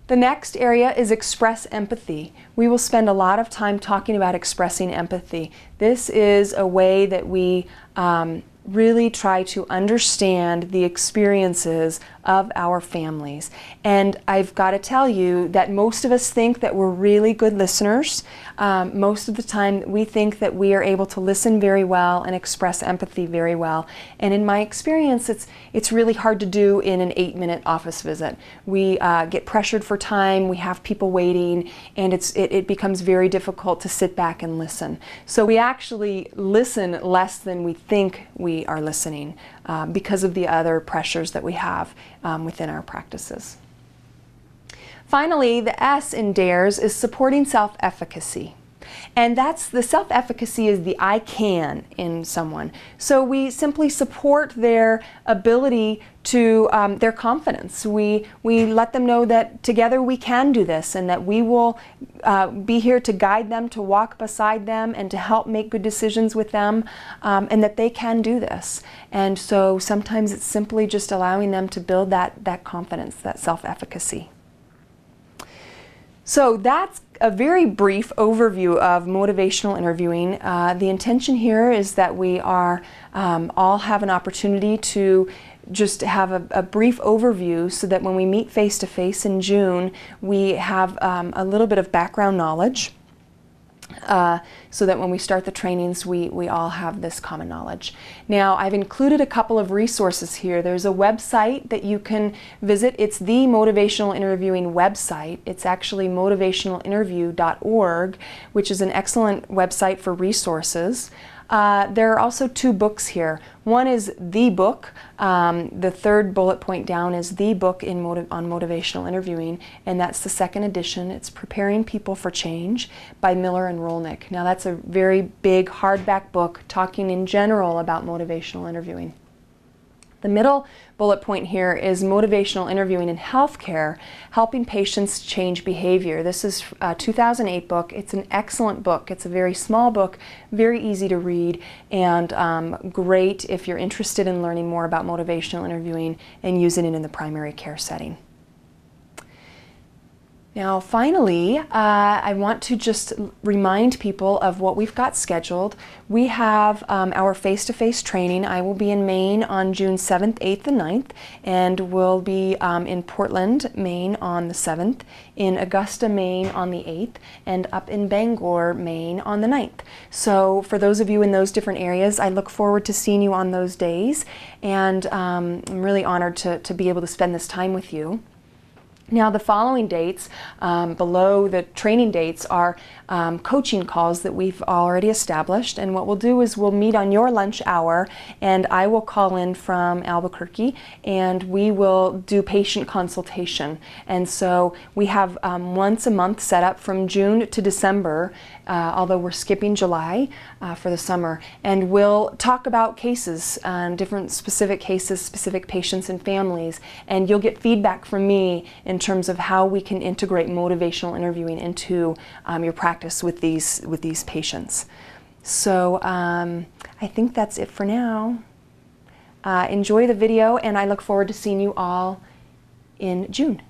The next area is express empathy. We will spend a lot of time talking about expressing empathy. This is a way that we really try to understand the experiences of our families. And I've got to tell you that most of us think that we're really good listeners. Most of the time we think that we are able to listen very well and express empathy very well. And in my experience, it's really hard to do in an 8-minute office visit. We get pressured for time, we have people waiting, and it becomes very difficult to sit back and listen. So we actually listen less than we think we are listening because of the other pressures that we have within our practices. Finally, the S in DARES is supporting self-efficacy. And that's the self-efficacy is the I can in someone. So we simply support their ability to, their confidence. We let them know that together we can do this and that we will be here to guide them, to walk beside them, and to help make good decisions with them, and that they can do this. And so sometimes it's simply just allowing them to build that confidence, that self-efficacy. So that's a very brief overview of motivational interviewing. The intention here is that we are all have an opportunity to just have a brief overview so that when we meet face-to-face in June, we have a little bit of background knowledge. So that when we start the trainings, we all have this common knowledge. Now, I've included a couple of resources here. There's a website that you can visit. It's the Motivational Interviewing website. It's actually motivationalinterview.org, which is an excellent website for resources. There are also 2 books here. One is the book. The third bullet point down is the book on motivational interviewing, and that's the 2nd edition. It's Preparing People for Change by Miller and Rolnick. Now that's a very big hardback book talking in general about motivational interviewing. The middle bullet point here is Motivational Interviewing in Healthcare, Helping Patients Change Behavior. This is a 2008 book. It's an excellent book. It's a very small book, very easy to read, and great if you're interested in learning more about motivational interviewing and using it in the primary care setting. Now finally, I want to just remind people of what we've got scheduled. We have our face-to-face training. I will be in Maine on June 7th, 8th, and 9th, and we'll be in Portland, Maine on the 7th, in Augusta, Maine on the 8th, and up in Bangor, Maine on the 9th. So for those of you in those different areas, I look forward to seeing you on those days, and I'm really honored to be able to spend this time with you. Now the following dates, below the training dates, are coaching calls that we've already established, and what we'll do is we'll meet on your lunch hour, and I will call in from Albuquerque and we will do patient consultation. And so we have once a month set up from June to December, although we're skipping July for the summer, and we'll talk about cases, different specific cases, specific patients and families, and you'll get feedback from me in terms of how we can integrate motivational interviewing into your practice with these patients. So I think that's it for now. Enjoy the video, and I look forward to seeing you all in June.